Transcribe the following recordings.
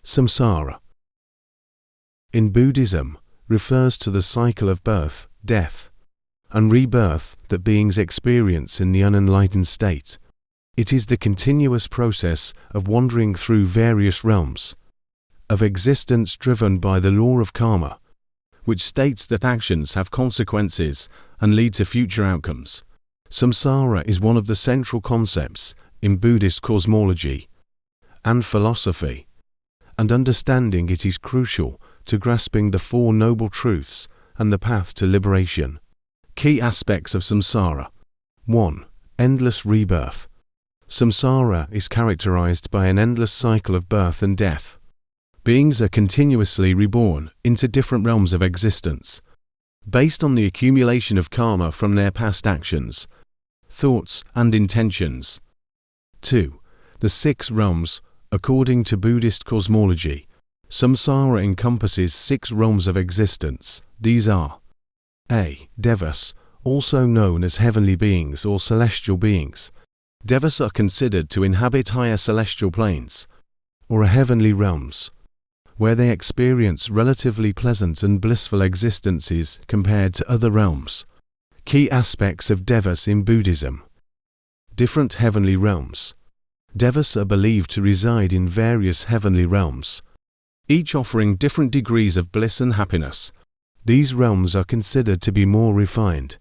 Samsara, in Buddhism, refers to the cycle of birth, death, and rebirth that beings experience in the unenlightened state. It is the continuous process of wandering through various realms of existence driven by the law of karma, which states that actions have consequences and lead to future outcomes. Samsara is one of the central concepts in Buddhist cosmology and philosophy, and understanding it is crucial to grasping the Four Noble Truths and the path to liberation. Key aspects of samsara. 1. Endless rebirth. Samsara is characterized by an endless cycle of birth and death. Beings are continuously reborn into different realms of existence, based on the accumulation of karma from their past actions, thoughts, and intentions. 2. The 6 realms. According to Buddhist cosmology, samsara encompasses 6 realms of existence. These are: A. Devas, also known as heavenly beings or celestial beings. Devas are considered to inhabit higher celestial planes, or heavenly realms, where they experience relatively pleasant and blissful existences compared to other realms. Key aspects of Devas in Buddhism. Different heavenly realms. Devas are believed to reside in various heavenly realms, each offering different degrees of bliss and happiness. These realms are considered to be more refined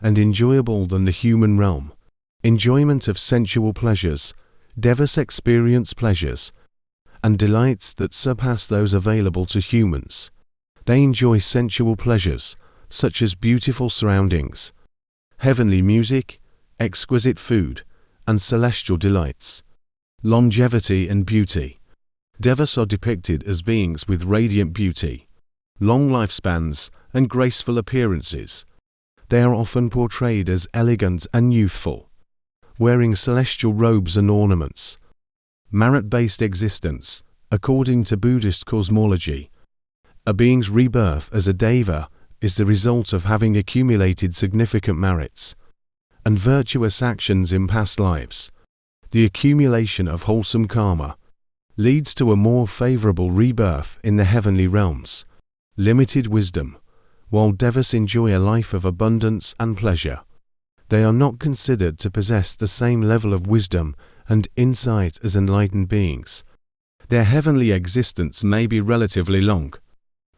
and enjoyable than the human realm. Enjoyment of sensual pleasures. Devas experience pleasures and delights that surpass those available to humans. They enjoy sensual pleasures, such as beautiful surroundings, heavenly music, exquisite food, and celestial delights. Longevity and beauty. Devas are depicted as beings with radiant beauty, long lifespans, and graceful appearances. They are often portrayed as elegant and youthful, wearing celestial robes and ornaments. Merit-based existence. According to Buddhist cosmology, a being's rebirth as a deva is the result of having accumulated significant merits and virtuous actions in past lives. The accumulation of wholesome karma leads to a more favorable rebirth in the heavenly realms. Limited wisdom. While devas enjoy a life of abundance and pleasure, they are not considered to possess the same level of wisdom and insight as enlightened beings. Their heavenly existence may be relatively long,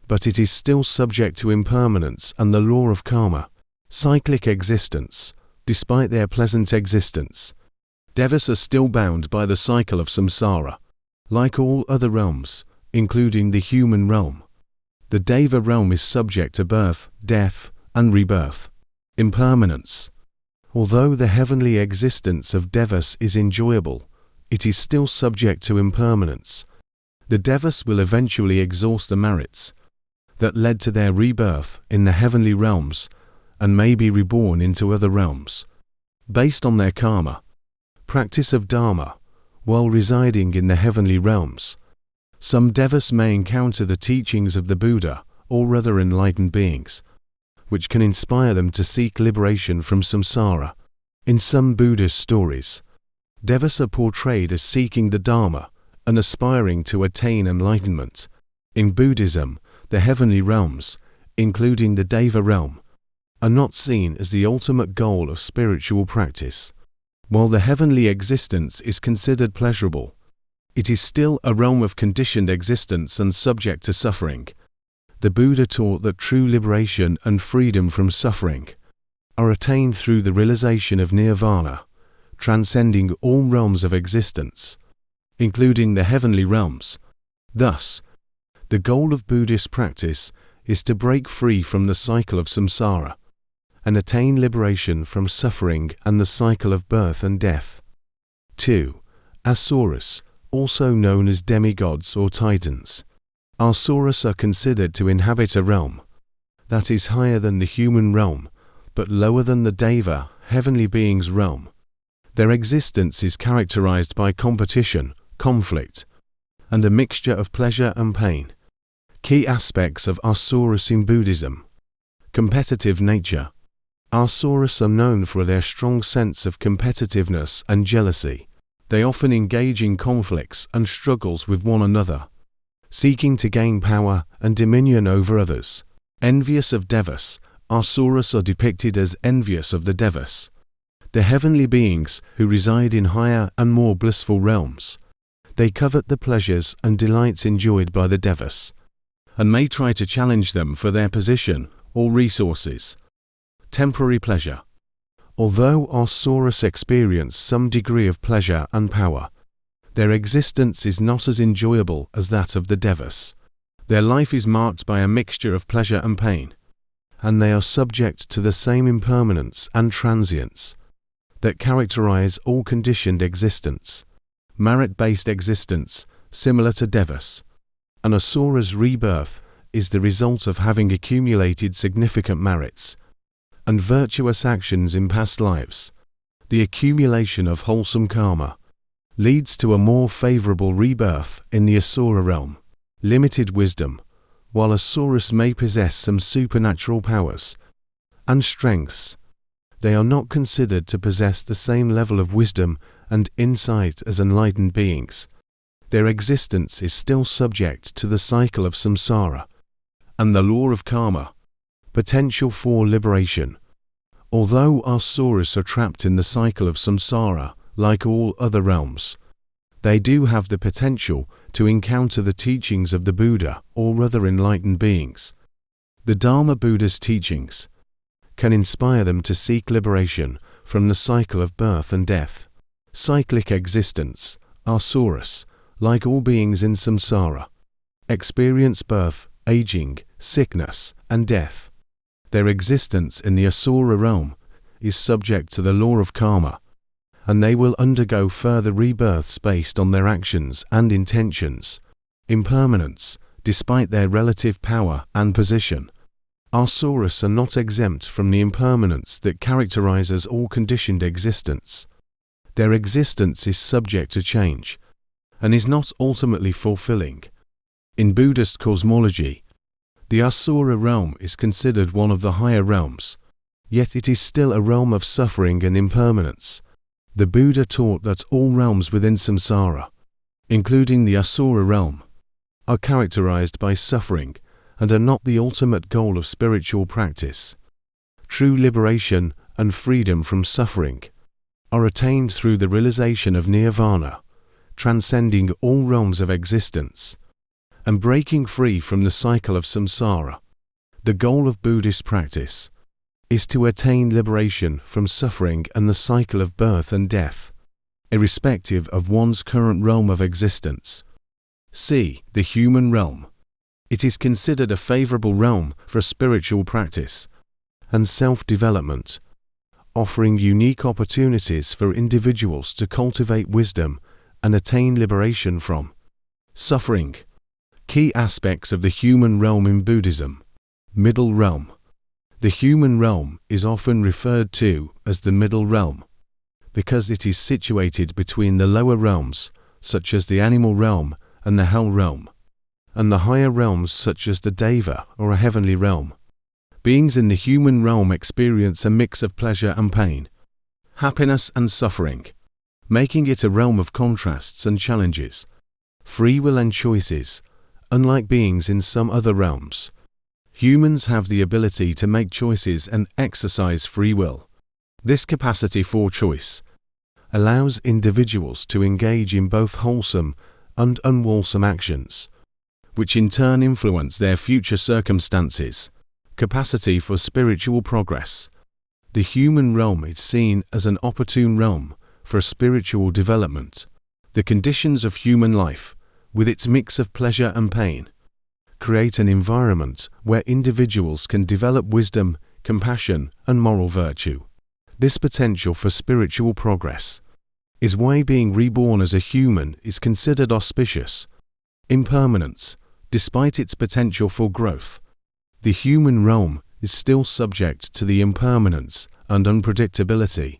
but it is still subject to impermanence and the law of karma. Cyclic existence. Despite their pleasant existence, devas are still bound by the cycle of samsara. Like all other realms, including the human realm, the deva realm is subject to birth, death, and rebirth. Impermanence. Although the heavenly existence of devas is enjoyable, it is still subject to impermanence. The devas will eventually exhaust the merits that led to their rebirth in the heavenly realms and may be reborn into other realms. Based on their karma. Practice of Dharma. While residing in the heavenly realms, some devas may encounter the teachings of the Buddha or other enlightened beings, which can inspire them to seek liberation from samsara. In some Buddhist stories, devas are portrayed as seeking the Dharma and aspiring to attain enlightenment. In Buddhism, the heavenly realms, including the Deva realm, are not seen as the ultimate goal of spiritual practice. While the heavenly existence is considered pleasurable, it is still a realm of conditioned existence and subject to suffering. The Buddha taught that true liberation and freedom from suffering are attained through the realization of nirvana, transcending all realms of existence, including the heavenly realms. Thus, the goal of Buddhist practice is to break free from the cycle of samsara and attain liberation from suffering and the cycle of birth and death. 2. Asuras, also known as demigods or titans. Asuras are considered to inhabit a realm that is higher than the human realm, but lower than the Deva, heavenly beings realm. Their existence is characterized by competition, conflict, and a mixture of pleasure and pain. Key aspects of Asuras in Buddhism. Competitive nature. Asuras are known for their strong sense of competitiveness and jealousy. They often engage in conflicts and struggles with one another. seeking to gain power and dominion over others. Envious of Devas, Asuras are depicted as envious of the Devas, the heavenly beings who reside in higher and more blissful realms. They covet the pleasures and delights enjoyed by the Devas, and may try to challenge them for their position or resources. Temporary pleasure. Although Asuras experience some degree of pleasure and power, their existence is not as enjoyable as that of the Devas. Their life is marked by a mixture of pleasure and pain, and they are subject to the same impermanence and transience that characterize all conditioned existence. Merit-based existence, similar to Devas. An Asura's rebirth is the result of having accumulated significant merits and virtuous actions in past lives. The accumulation of wholesome karma leads to a more favorable rebirth in the Asura realm. Limited wisdom. While Asuras may possess some supernatural powers and strengths, they are not considered to possess the same level of wisdom and insight as enlightened beings. Their existence is still subject to the cycle of samsara and the law of karma. Potential for liberation. Although Asuras are trapped in the cycle of samsara, like all other realms, they do have the potential to encounter the teachings of the Buddha or other enlightened beings. The Dharma Buddha's teachings can inspire them to seek liberation from the cycle of birth and death. Cyclic existence. Asuras, like all beings in samsara, experience birth, aging, sickness, and death. Their existence in the Asura realm is subject to the law of karma, and they will undergo further rebirths based on their actions and intentions. Impermanence. Despite their relative power and position, Asuras are not exempt from the impermanence that characterizes all conditioned existence. Their existence is subject to change, and is not ultimately fulfilling. In Buddhist cosmology, the Asura realm is considered one of the higher realms, yet it is still a realm of suffering and impermanence. The Buddha taught that all realms within samsara, including the Asura realm, are characterized by suffering and are not the ultimate goal of spiritual practice. True liberation and freedom from suffering are attained through the realization of nirvana, transcending all realms of existence, and breaking free from the cycle of samsara. The goal of Buddhist practice is to attain liberation from suffering and the cycle of birth and death, irrespective of one's current realm of existence. C. The human realm. It is considered a favorable realm for spiritual practice and self-development, offering unique opportunities for individuals to cultivate wisdom and attain liberation from suffering. Key aspects of the human realm in Buddhism. Middle realm. The human realm is often referred to as the middle realm because it is situated between the lower realms, such as the animal realm and the hell realm, and the higher realms such as the deva or a heavenly realm. Beings in the human realm experience a mix of pleasure and pain, happiness and suffering, making it a realm of contrasts and challenges, free will and choices. Unlike beings in some other realms, humans have the ability to make choices and exercise free will. This capacity for choice allows individuals to engage in both wholesome and unwholesome actions, which in turn influence their future circumstances. Capacity for spiritual progress. The human realm is seen as an opportune realm for spiritual development. The conditions of human life, with its mix of pleasure and pain, create an environment where individuals can develop wisdom, compassion, and moral virtue. This potential for spiritual progress is why being reborn as a human is considered auspicious. Impermanence. Despite its potential for growth, the human realm is still subject to the impermanence and unpredictability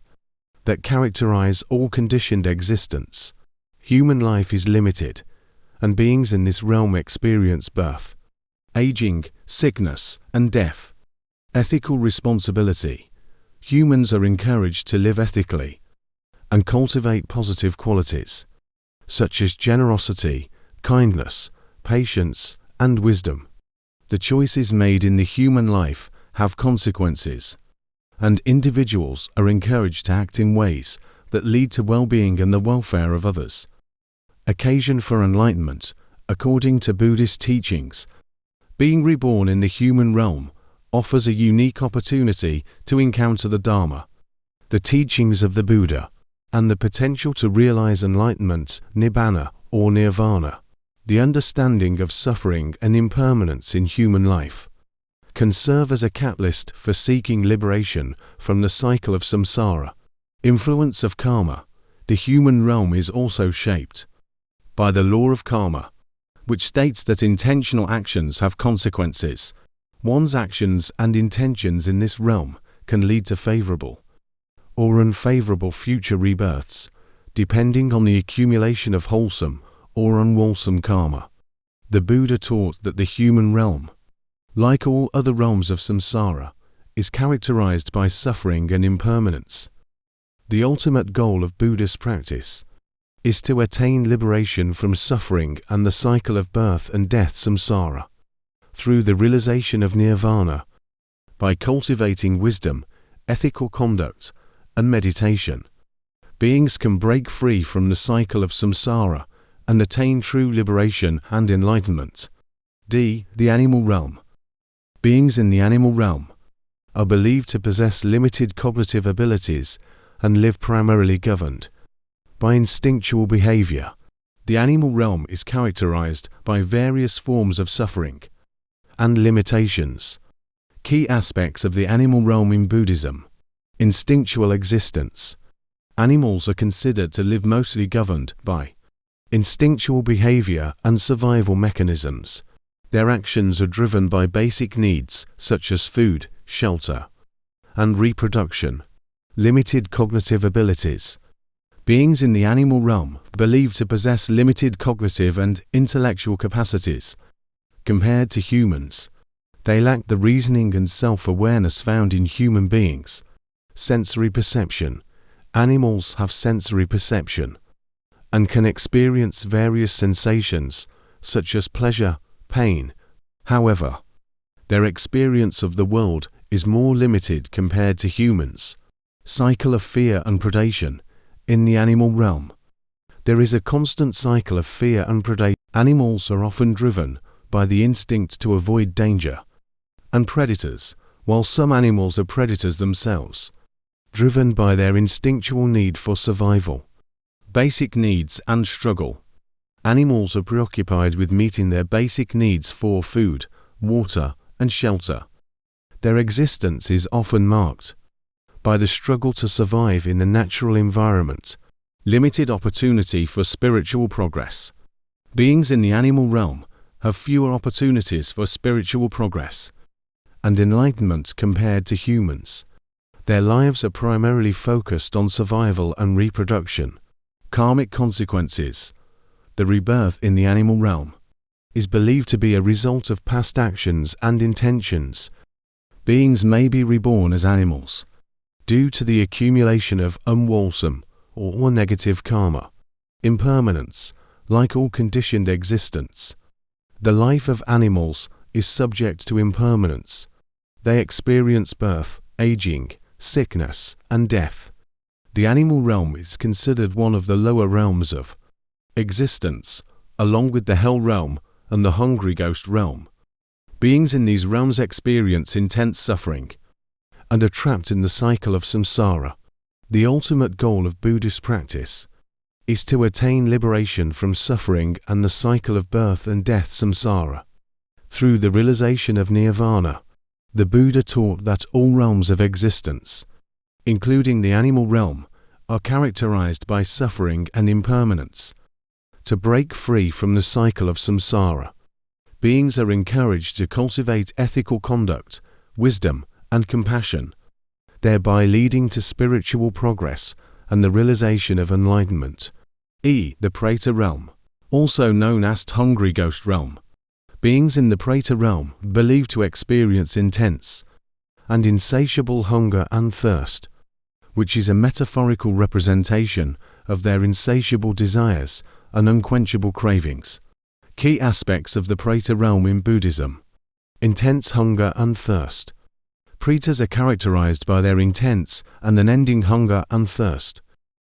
that characterize all conditioned existence. Human life is limited, and beings in this realm experience birth, aging, sickness, and death. Ethical responsibility. Humans are encouraged to live ethically and cultivate positive qualities, such as generosity, kindness, patience, and wisdom. The choices made in the human life have consequences, and individuals are encouraged to act in ways that lead to well-being and the welfare of others. Occasion for enlightenment. According to Buddhist teachings, being reborn in the human realm offers a unique opportunity to encounter the Dharma, the teachings of the Buddha, and the potential to realize enlightenment, nibbana, or nirvana. The understanding of suffering and impermanence in human life can serve as a catalyst for seeking liberation from the cycle of samsara. Influence of karma. The human realm is also shaped by the law of karma, which states that intentional actions have consequences. One's actions and intentions in this realm can lead to favorable or unfavorable future rebirths, depending on the accumulation of wholesome or unwholesome karma. The Buddha taught that the human realm, like all other realms of samsara, is characterized by suffering and impermanence. The ultimate goal of Buddhist practice is to attain liberation from suffering and the cycle of birth and death samsara through the realization of nirvana. By cultivating wisdom, ethical conduct, and meditation, beings can break free from the cycle of samsara and attain true liberation and enlightenment. D. The animal realm. Beings in the animal realm are believed to possess limited cognitive abilities and live primarily governed by instinctual behavior. The animal realm is characterized by various forms of suffering and limitations. Key aspects of the animal realm in Buddhism. Instinctual existence. Animals are considered to live mostly governed by instinctual behavior and survival mechanisms. Their actions are driven by basic needs such as food, shelter, and reproduction. Limited cognitive abilities. Beings in the animal realm believed to possess limited cognitive and intellectual capacities. Compared to humans, they lack the reasoning and self-awareness found in human beings. Sensory perception. Animals have sensory perception and can experience various sensations such as pleasure, pain. However, their experience of the world is more limited compared to humans. Cycle of fear and predation. In the animal realm, there is a constant cycle of fear and predation. Animals are often driven by the instinct to avoid danger and predators, while some animals are predators themselves, driven by their instinctual need for survival. Basic needs and struggle. Animals are preoccupied with meeting their basic needs for food, water, and shelter. Their existence is often marked by the struggle to survive in the natural environment. Limited opportunity for spiritual progress. Beings in the animal realm have fewer opportunities for spiritual progress and enlightenment compared to humans. Their lives are primarily focused on survival and reproduction. Karmic consequences. The rebirth in the animal realm is believed to be a result of past actions and intentions. Beings may be reborn as animals due to the accumulation of unwholesome or negative karma. Impermanence. Like all conditioned existence, the life of animals is subject to impermanence. They experience birth, aging, sickness, and death. The animal realm is considered one of the lower realms of existence, along with the hell realm and the hungry ghost realm. Beings in these realms experience intense suffering and are trapped in the cycle of samsara. The ultimate goal of Buddhist practice is to attain liberation from suffering and the cycle of birth and death samsara. Through the realization of nirvana, the Buddha taught that all realms of existence, including the animal realm, are characterized by suffering and impermanence. To break free from the cycle of samsara, beings are encouraged to cultivate ethical conduct, wisdom, and compassion, thereby leading to spiritual progress and the realization of enlightenment. E. The Preta realm, also known as hungry ghost realm. Beings in the Preta realm believed to experience intense and insatiable hunger and thirst, which is a metaphorical representation of their insatiable desires and unquenchable cravings. Key aspects of the Preta realm in Buddhism. Intense hunger and thirst. Pretas are characterized by their intense and unending hunger and thirst.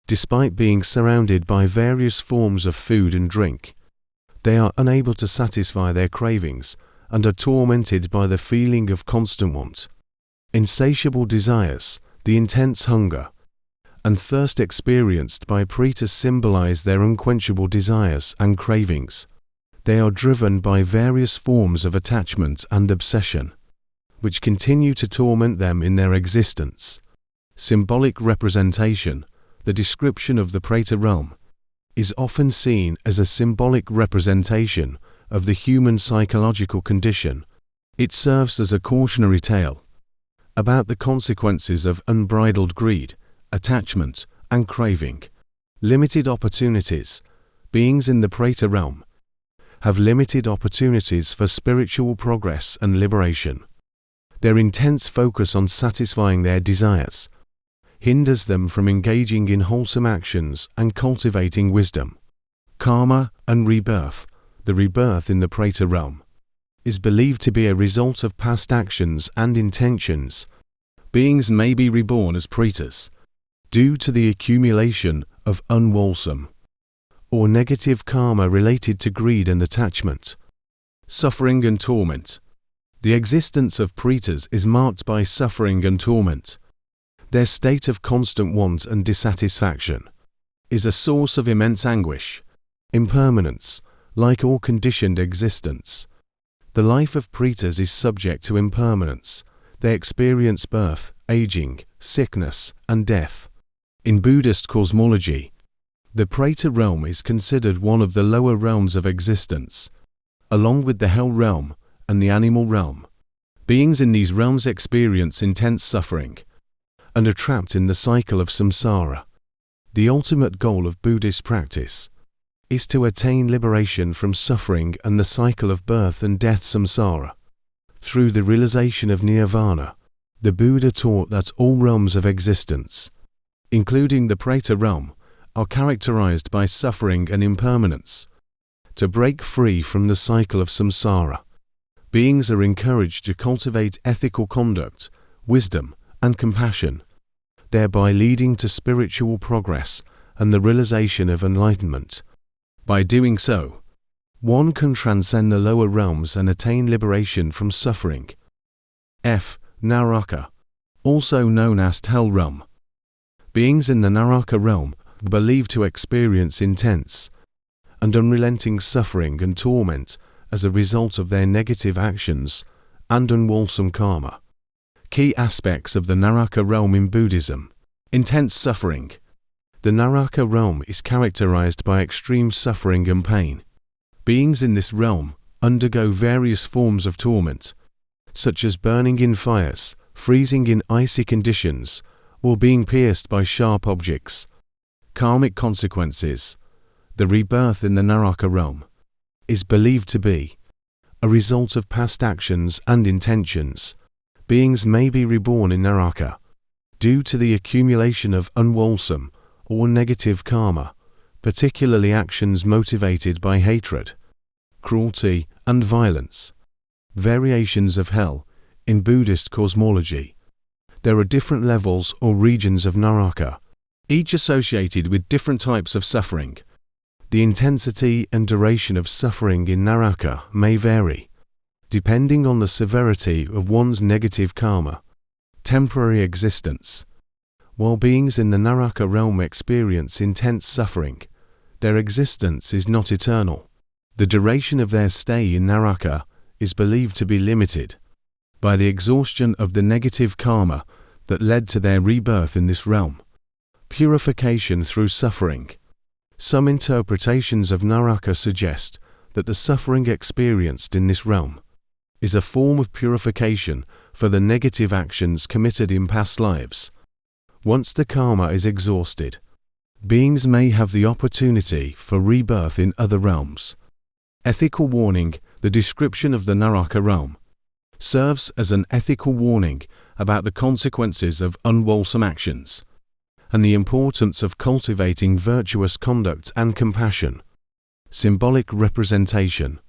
Despite being surrounded by various forms of food and drink, they are unable to satisfy their cravings and are tormented by the feeling of constant want. Insatiable desires, the intense hunger and thirst experienced by pretas symbolize their unquenchable desires and cravings. They are driven by various forms of attachment and obsession, which continue to torment them in their existence. Symbolic representation, the description of the Preta realm, is often seen as a symbolic representation of the human psychological condition. It serves as a cautionary tale about the consequences of unbridled greed, attachment, and craving. Limited opportunities. Beings in the Preta realm have limited opportunities for spiritual progress and liberation. Their intense focus on satisfying their desires hinders them from engaging in wholesome actions and cultivating wisdom. Karma and rebirth. The rebirth in the Preta realm is believed to be a result of past actions and intentions. Beings may be reborn as pretas due to the accumulation of unwholesome or negative karma related to greed and attachment. Suffering and torment. The existence of pretas is marked by suffering and torment. Their state of constant want and dissatisfaction is a source of immense anguish. Impermanence. Like all conditioned existence, the life of pretas is subject to impermanence. They experience birth, aging, sickness, and death. In Buddhist cosmology, the Preta realm is considered one of the lower realms of existence, along with the hell realm and the animal realm. Beings in these realms experience intense suffering and are trapped in the cycle of samsara. The ultimate goal of Buddhist practice is to attain liberation from suffering and the cycle of birth and death samsara. Through the realization of nirvana, the Buddha taught that all realms of existence, including the Preta realm, are characterized by suffering and impermanence. To break free from the cycle of samsara, beings are encouraged to cultivate ethical conduct, wisdom, and compassion, thereby leading to spiritual progress and the realization of enlightenment. By doing so, one can transcend the lower realms and attain liberation from suffering. Naraka, also known as hell realm. Beings in the Naraka realm are believed to experience intense and unrelenting suffering and torment as a result of their negative actions and unwholesome karma. Key aspects of the Naraka realm in Buddhism. Intense suffering. The Naraka realm is characterized by extreme suffering and pain. Beings in this realm undergo various forms of torment, such as burning in fires, freezing in icy conditions, or being pierced by sharp objects. Karmic consequences. The rebirth in the Naraka realm is believed to be a result of past actions and intentions. Beings may be reborn in Naraka due to the accumulation of unwholesome or negative karma, particularly actions motivated by hatred, cruelty, and violence. Variations of hell. In Buddhist cosmology, there are different levels or regions of Naraka, each associated with different types of suffering. The intensity and duration of suffering in Naraka may vary, depending on the severity of one's negative karma. Temporary existence. While beings in the Naraka realm experience intense suffering, their existence is not eternal. The duration of their stay in Naraka is believed to be limited by the exhaustion of the negative karma that led to their rebirth in this realm. Purification through suffering. Some interpretations of Naraka suggest that the suffering experienced in this realm is a form of purification for the negative actions committed in past lives. Once the karma is exhausted, beings may have the opportunity for rebirth in other realms. Ethical warning. The description of the Naraka realm serves as an ethical warning about the consequences of unwholesome actions and the importance of cultivating virtuous conduct and compassion. symbolic representation.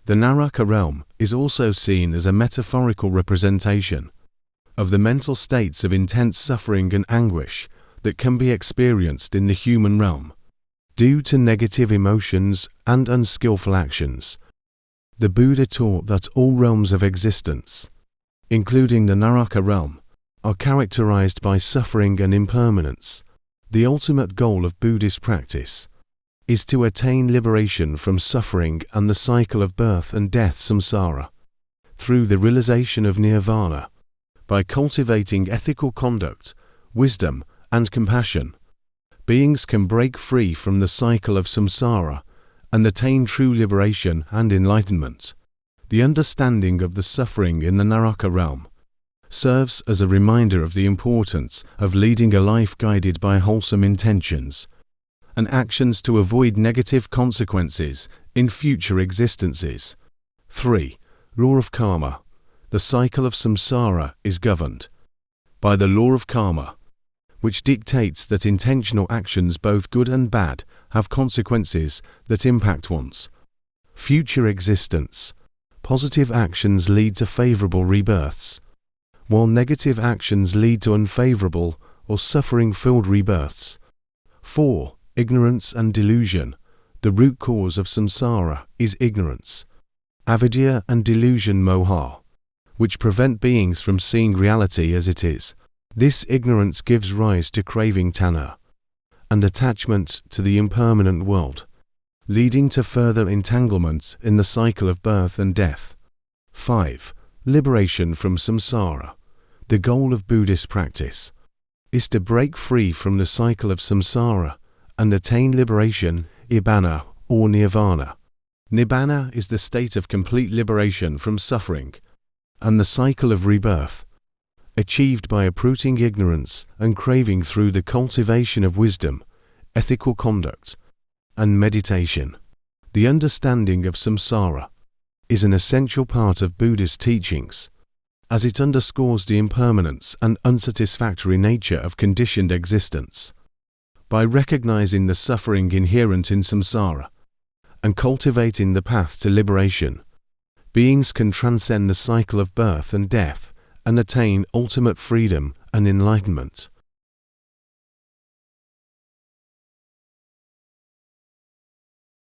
The Naraka realm is also seen as a metaphorical representation of the mental states of intense suffering and anguish that can be experienced in the human realm due to negative emotions and unskillful actions. The Buddha taught that all realms of existence, including the Naraka realm, are characterized by suffering and impermanence. The ultimate goal of Buddhist practice is to attain liberation from suffering and the cycle of birth and death samsara through the realization of nirvana. By cultivating ethical conduct, wisdom, and compassion, beings can break free from the cycle of samsara and attain true liberation and enlightenment. The understanding of the suffering in the Naraka realm serves as a reminder of the importance of leading a life guided by wholesome intentions and actions to avoid negative consequences in future existences. 3. Law of Karma. The cycle of samsara is governed by the law of karma, which dictates that intentional actions, both good and bad, have consequences that impact one's future existence. Positive actions lead to favorable rebirths, while negative actions lead to unfavorable or suffering-filled rebirths. 4. Ignorance and delusion. The root cause of samsara is ignorance, avidya, and delusion moha, which prevent beings from seeing reality as it is. This ignorance gives rise to craving tanha and attachment to the impermanent world, leading to further entanglement in the cycle of birth and death. 5. Liberation from samsara. The goal of Buddhist practice is to break free from the cycle of samsara and attain liberation, nibbana, or nirvana. Nibbana is the state of complete liberation from suffering and the cycle of rebirth, achieved by uprooting ignorance and craving through the cultivation of wisdom, ethical conduct, and meditation. The understanding of samsara is an essential part of Buddhist teachings, as it underscores the impermanence and unsatisfactory nature of conditioned existence. By recognizing the suffering inherent in samsara and cultivating the path to liberation, beings can transcend the cycle of birth and death and attain ultimate freedom and enlightenment.